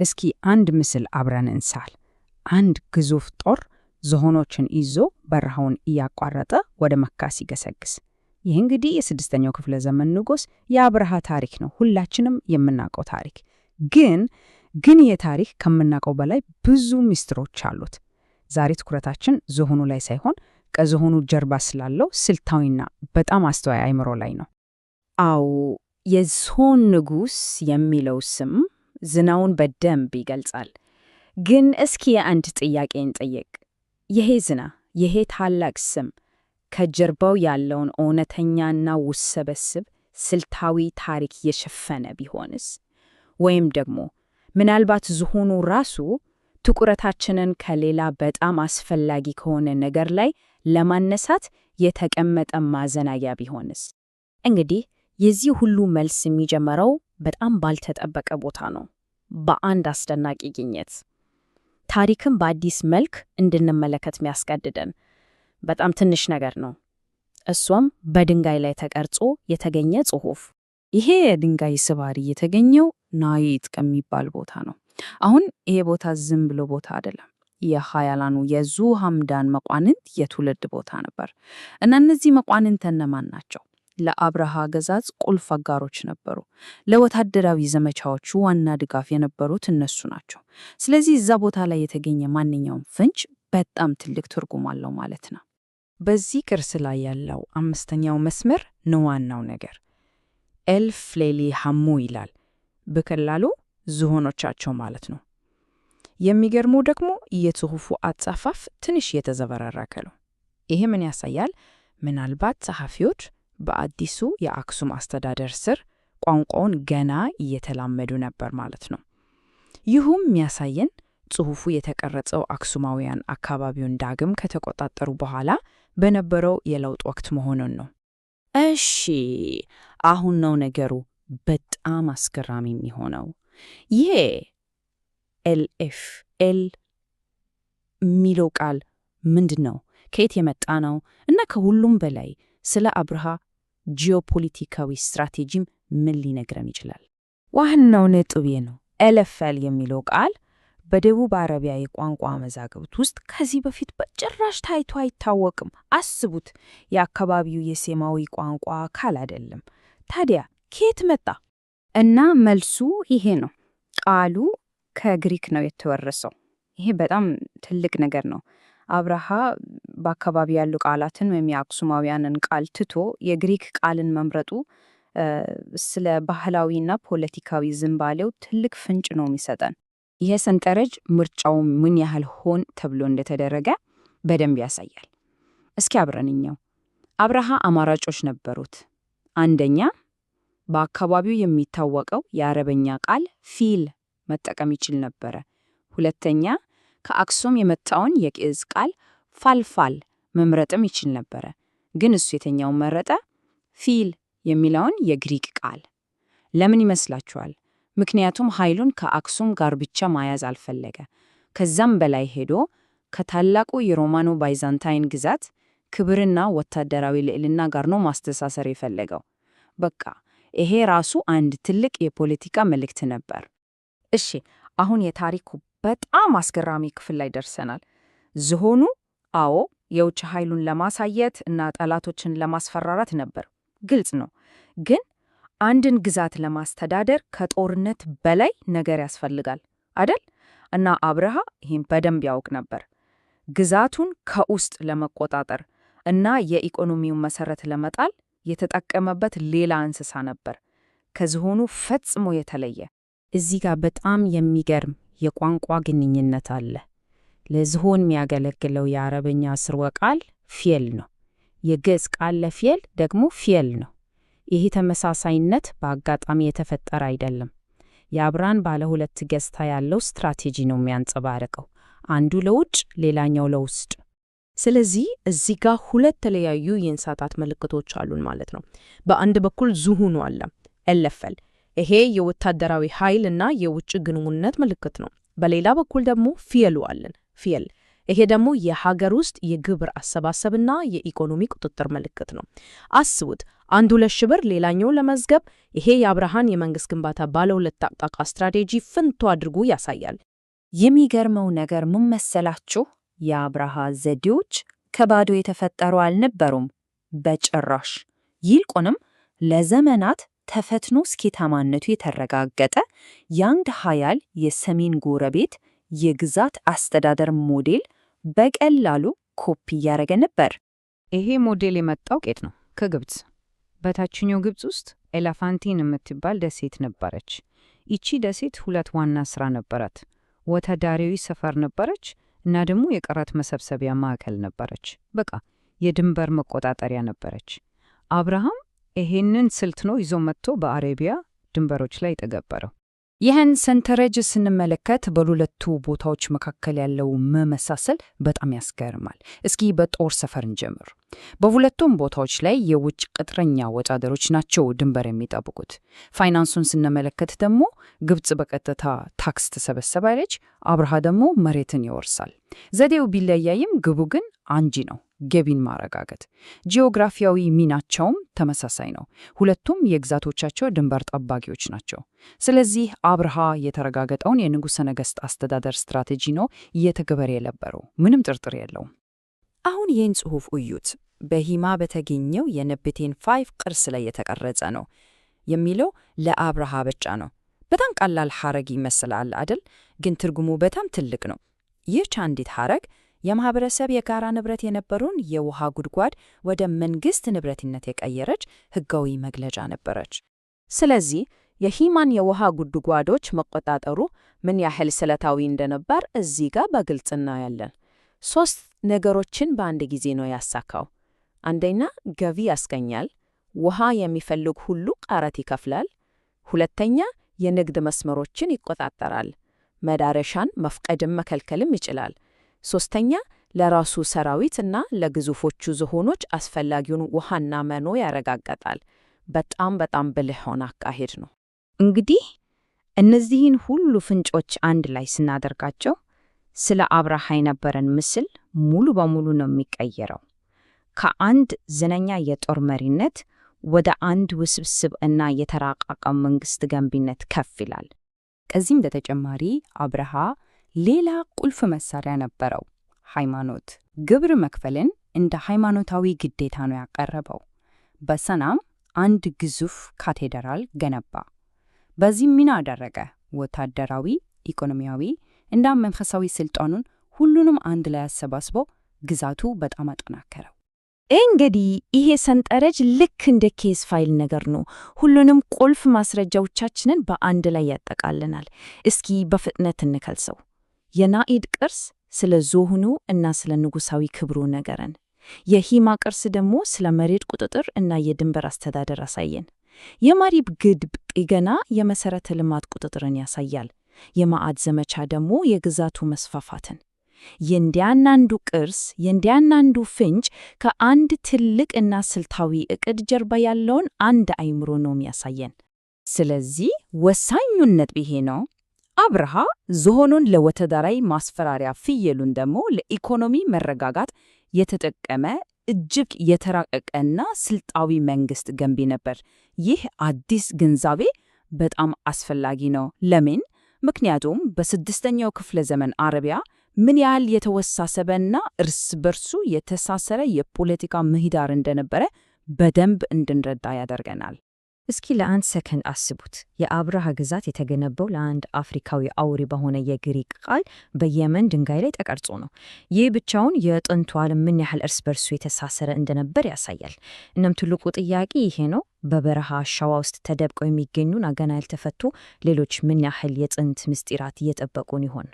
እስኪ አንድ ምስል አብረን እንሳል። አንድ ግዙፍ ጦር ዝሆኖችን ይዞ በረሃውን እያቋረጠ ወደ መካ ሲገሰግስ። ይህ እንግዲህ የስድስተኛው ክፍለ ዘመን ንጉሥ የአብርሃ ታሪክ ነው፣ ሁላችንም የምናውቀው ታሪክ። ግን ይህ ታሪክ ከምናውቀው በላይ ብዙ ምስጢሮች አሉት። ዛሬ ትኩረታችን ዝሆኑ ላይ ሳይሆን ከዝሆኑ ጀርባ ስላለው ስልታዊና በጣም አስተዋይ አእምሮ ላይ ነው። አዎ፣ የዝሆን ንጉሥ የሚለው ስም ዝናውን በደንብ ይገልጻል። ግን እስኪ የአንድ ጥያቄ እንጠይቅ። ይሄ ዝና፣ ይሄ ታላቅ ስም ከጀርባው ያለውን እውነተኛና ውስብስብ ስልታዊ ታሪክ የሸፈነ ቢሆንስ? ወይም ደግሞ ምናልባት ዝሆኑ ራሱ ትኩረታችንን ከሌላ በጣም አስፈላጊ ከሆነ ነገር ላይ ለማነሳት የተቀመጠ ማዘናጊያ ቢሆንስ? እንግዲህ የዚህ ሁሉ መልስ የሚጀምረው በጣም ባልተጠበቀ ቦታ ነው፣ በአንድ አስደናቂ ግኝት። ታሪክን በአዲስ መልክ እንድንመለከት የሚያስገድደን በጣም ትንሽ ነገር ነው። እሷም በድንጋይ ላይ ተቀርጾ የተገኘ ጽሑፍ። ይሄ የድንጋይ ስባሪ የተገኘው ናይት ከሚባል ቦታ ነው። አሁን ይሄ ቦታ ዝም ብሎ ቦታ አይደለም። የሃያላኑ የዙ ሐምዳን መኳንንት የትውልድ ቦታ ነበር እና እነዚህ መኳንንት እነማን ናቸው? ለአብርሃ አገዛዝ ቁልፍ አጋሮች ነበሩ። ለወታደራዊ ዘመቻዎቹ ዋና ድጋፍ የነበሩት እነሱ ናቸው። ስለዚህ እዛ ቦታ ላይ የተገኘ ማንኛውም ፍንጭ በጣም ትልቅ ትርጉም አለው ማለት ነው። በዚህ ቅርስ ላይ ያለው አምስተኛው መስመር ነው ዋናው ነገር። ኤልፍ ሌሊ ሐሙ ይላል። በቀላሉ ዝሆኖቻቸው ማለት ነው። የሚገርመው ደግሞ የጽሑፉ አጻፋፍ ትንሽ የተዘበራረቀ ነው። ይሄ ምን ያሳያል? ምናልባት ጸሐፊዎች በአዲሱ የአክሱም አስተዳደር ስር ቋንቋውን ገና እየተላመዱ ነበር ማለት ነው። ይህም የሚያሳየን ጽሑፉ የተቀረጸው አክሱማውያን አካባቢውን ዳግም ከተቆጣጠሩ በኋላ በነበረው የለውጥ ወቅት መሆኑን ነው። እሺ፣ አሁን ነው ነገሩ በጣም አስገራሚ የሚሆነው። ይሄ ኤልኤፍ ኤል የሚለው ቃል ምንድን ነው? ከየት የመጣ ነው? እና ከሁሉም በላይ ስለ አብርሃ ጂኦፖለቲካዊ ስትራቴጂም ምን ሊነግረን ይችላል? ዋናው ነጥብ ነው። ኤልኤፍኤል የሚለው ቃል በደቡብ አረቢያ የቋንቋ መዛግብት ውስጥ ከዚህ በፊት በጭራሽ ታይቶ አይታወቅም። አስቡት፣ የአካባቢው የሴማዊ ቋንቋ አካል አይደለም። ታዲያ ከየት መጣ? እና መልሱ ይሄ ነው። ቃሉ ከግሪክ ነው የተወረሰው። ይሄ በጣም ትልቅ ነገር ነው። አብርሃ በአካባቢ ያሉ ቃላትን ወይም የአክሱማውያንን ቃል ትቶ የግሪክ ቃልን መምረጡ ስለ ባህላዊና ፖለቲካዊ ዝንባሌው ትልቅ ፍንጭ ነው የሚሰጠን። ይሄ ሰንጠረዥ ምርጫው ምን ያህል ሆን ተብሎ እንደተደረገ በደንብ ያሳያል። እስኪ አብረንኛው። አብርሃ አማራጮች ነበሩት። አንደኛ፣ በአካባቢው የሚታወቀው የአረበኛ ቃል ፊል መጠቀም ይችል ነበረ። ሁለተኛ፣ ከአክሱም የመጣውን የግዕዝ ቃል ፋልፋል መምረጥም ይችል ነበረ። ግን እሱ የተኛውን መረጠ? ፊል የሚለውን የግሪክ ቃል። ለምን ይመስላችኋል? ምክንያቱም ኃይሉን ከአክሱም ጋር ብቻ ማያዝ አልፈለገ። ከዛም በላይ ሄዶ ከታላቁ የሮማኖ ባይዛንታይን ግዛት ክብርና ወታደራዊ ልዕልና ጋር ነው ማስተሳሰር የፈለገው። በቃ ይሄ ራሱ አንድ ትልቅ የፖለቲካ መልእክት ነበር። እሺ፣ አሁን የታሪኩ በጣም አስገራሚ ክፍል ላይ ደርሰናል። ዝሆኑ አዎ የውጭ ኃይሉን ለማሳየት እና ጠላቶችን ለማስፈራራት ነበር፣ ግልጽ ነው። ግን አንድን ግዛት ለማስተዳደር ከጦርነት በላይ ነገር ያስፈልጋል አይደል? እና አብርሃ ይህን በደንብ ያውቅ ነበር። ግዛቱን ከውስጥ ለመቆጣጠር እና የኢኮኖሚውን መሰረት ለመጣል የተጠቀመበት ሌላ እንስሳ ነበር፣ ከዝሆኑ ፈጽሞ የተለየ። እዚህ ጋር በጣም የሚገርም የቋንቋ ግንኙነት አለ። ለዝሆን የሚያገለግለው የአረበኛ ስርወ ቃል ፊየል ነው። የግዕዝ ቃል ለፊየል ደግሞ ፊየል ነው። ይህ ተመሳሳይነት በአጋጣሚ የተፈጠረ አይደለም። የአብርሃን ባለ ሁለት ገጽታ ያለው ስትራቴጂ ነው የሚያንጸባርቀው፣ አንዱ ለውጭ ሌላኛው ለውስጥ። ስለዚህ እዚህ ጋር ሁለት የተለያዩ የእንስሳት ምልክቶች አሉን ማለት ነው። በአንድ በኩል ዝሆኑ አለ ኤልኤፍኤል፣ ይሄ የወታደራዊ ኃይል እና የውጭ ግንኙነት ምልክት ነው። በሌላ በኩል ደግሞ ፊየሉ አለን ፊየል፣ ይሄ ደግሞ የሀገር ውስጥ የግብር አሰባሰብና የኢኮኖሚ ቁጥጥር ምልክት ነው። አስቡት፣ አንዱ ለ2,000 ሌላኛው ለመዝገብ። ይሄ የአብርሃን የመንግስት ግንባታ ባለ 2 አቅጣጫ ስትራቴጂ ፍንቶ አድርጎ ያሳያል። የሚገርመው ነገር ምን መሰላችሁ? የአብርሃ ዘዴዎች ከባዶ የተፈጠሩ አልነበሩም በጭራሽ። ይልቁንም ለዘመናት ተፈትኖ ስኬታማነቱ የተረጋገጠ የአንድ ኃያል የሰሜን ጎረቤት የግዛት አስተዳደር ሞዴል በቀላሉ ኮፒ እያደረገ ነበር። ይሄ ሞዴል የመጣው ቄት ነው ከግብፅ። በታችኛው ግብፅ ውስጥ ኤላፋንቲን የምትባል ደሴት ነበረች። ይቺ ደሴት 2 ዋና ሥራ ነበራት። ወታደራዊ ሰፈር ነበረች እና ደግሞ የቀረጥ መሰብሰቢያ ማዕከል ነበረች። በቃ የድንበር መቆጣጠሪያ ነበረች። አብርሃም ይሄንን ስልት ነው ይዞ መጥቶ በአረቢያ ድንበሮች ላይ ተገበረው። ይህን ሰንጠረዥ ስንመለከት በሁለቱ ቦታዎች መካከል ያለው መመሳሰል በጣም ያስገርማል። እስኪ በጦር ሰፈር እንጀምር። በሁለቱም ቦታዎች ላይ የውጭ ቅጥረኛ ወታደሮች ናቸው ድንበር የሚጠብቁት። ፋይናንሱን ስንመለከት ደግሞ ግብፅ በቀጥታ ታክስ ትሰበስባለች፣ አብርሃ ደግሞ መሬትን ይወርሳል። ዘዴው ቢለያይም ግቡ ግን አንጂ ነው፣ ገቢን ማረጋገጥ። ጂኦግራፊያዊ ሚናቸውም ተመሳሳይ ነው። ሁለቱም የግዛቶቻቸው ድንበር ጠባቂዎች ናቸው። ስለዚህ አብርሃ የተረጋገጠውን የንጉሠ ነገሥት አስተዳደር ስትራቴጂ ነው እየተገበረ የነበረው፣ ምንም ጥርጥር የለውም። አሁን ይህን ጽሑፍ እዩት። በሂማ በተገኘው የነብቴን 5 ቅርስ ላይ የተቀረጸ ነው የሚለው ለአብርሃ ብቻ ነው። በጣም ቀላል ሐረግ ይመስላል አይደል? ግን ትርጉሙ በጣም ትልቅ ነው። ይህች አንዲት ሐረግ የማህበረሰብ የጋራ ንብረት የነበረውን የውሃ ጉድጓድ ወደ መንግስት ንብረትነት የቀየረች ህጋዊ መግለጫ ነበረች። ስለዚህ የሂማን የውሃ ጉድጓዶች መቆጣጠሩ ምን ያህል ስልታዊ እንደነበር እዚህ ጋር በግልጽ እናያለን። 3 ነገሮችን በአንድ ጊዜ ነው ያሳካው። አንደኛ፣ ገቢ ያስገኛል። ውሃ የሚፈልግ ሁሉ ቀረጥ ይከፍላል። ሁለተኛ፣ የንግድ መስመሮችን ይቆጣጠራል። መዳረሻን መፍቀድም መከልከልም ይችላል። ሶስተኛ፣ ለራሱ ሰራዊት እና ለግዙፎቹ ዝሆኖች አስፈላጊውን ውሃና መኖ ያረጋግጣል። በጣም ብልህ ሆነ አካሄድ ነው። እንግዲህ እነዚህን ሁሉ ፍንጮች አንድ ላይ ስናደርጋቸው ስለ አብርሃ የነበረን ምስል ሙሉ በሙሉ ነው የሚቀየረው። ከአንድ ዝነኛ የጦር መሪነት ወደ አንድ ውስብስብ እና የተራቀቀ መንግስት ገንቢነት ከፍ ይላል። ከዚህም በተጨማሪ አብርሃ ሌላ ቁልፍ መሳሪያ ነበረው፣ ሃይማኖት። ግብር መክፈልን እንደ ሃይማኖታዊ ግዴታ ነው ያቀረበው። በሰናም አንድ ግዙፍ ካቴድራል ገነባ። በዚህም ሚና አደረገ። ወታደራዊ፣ ኢኮኖሚያዊ እና መንፈሳዊ ስልጣኑን ሁሉንም አንድ ላይ አሰባስቦ ግዛቱ በጣም አጠናከረው። እንግዲህ ይሄ ሰንጠረዥ ልክ እንደ ኬስ ፋይል ነገር ነው። ሁሉንም ቁልፍ ማስረጃዎቻችንን በአንድ ላይ ያጠቃልናል። እስኪ በፍጥነት እንከልሰው። የናኢድ ቅርስ ስለ ዝሆኑ እና ስለ ንጉሳዊ ክብሩ ነገረን። የሂማ ቅርስ ደግሞ ስለ መሬት ቁጥጥር እና የድንበር አስተዳደር አሳየን። የማሪብ ግድብ ጥገና የመሰረተ ልማት ቁጥጥርን ያሳያል። የማዕድ ዘመቻ ደግሞ የግዛቱ መስፋፋትን። የእንዲያናንዱ ቅርስ የእንዲያናንዱ ፍንጭ ከአንድ ትልቅ እና ስልታዊ ዕቅድ ጀርባ ያለውን አንድ አእምሮ ነው የሚያሳየን። ስለዚህ ወሳኙን ነጥብ ይሄ ነው። አብርሃ ዝሆኑን ለወታደራዊ ማስፈራሪያ፣ ፍየሉን ደግሞ ለኢኮኖሚ መረጋጋት የተጠቀመ እጅግ የተራቀቀና ስልጣዊ መንግስት ገንቢ ነበር። ይህ አዲስ ግንዛቤ በጣም አስፈላጊ ነው። ለምን? ምክንያቱም በ6ኛው ክፍለ ዘመን አረቢያ ምን ያህል የተወሳሰበና እርስ በርሱ የተሳሰረ የፖለቲካ ምህዳር እንደነበረ በደንብ እንድንረዳ ያደርገናል። እስኪ ለአንድ ሰከንድ አስቡት። የአብርሃ ግዛት የተገነባው ለአንድ አፍሪካዊ አውሬ በሆነ የግሪክ ቃል በየመን ድንጋይ ላይ ተቀርጾ ነው። ይህ ብቻውን የጥንቱ ዓለም ምን ያህል እርስ በርሱ የተሳሰረ እንደነበር ያሳያል። እናም ትልቁ ጥያቄ ይሄ ነው። በበረሃ አሸዋ ውስጥ ተደብቀው የሚገኙን ገና ያልተፈቱ ሌሎች ምን ያህል የጥንት ምስጢራት እየጠበቁን ይሆን?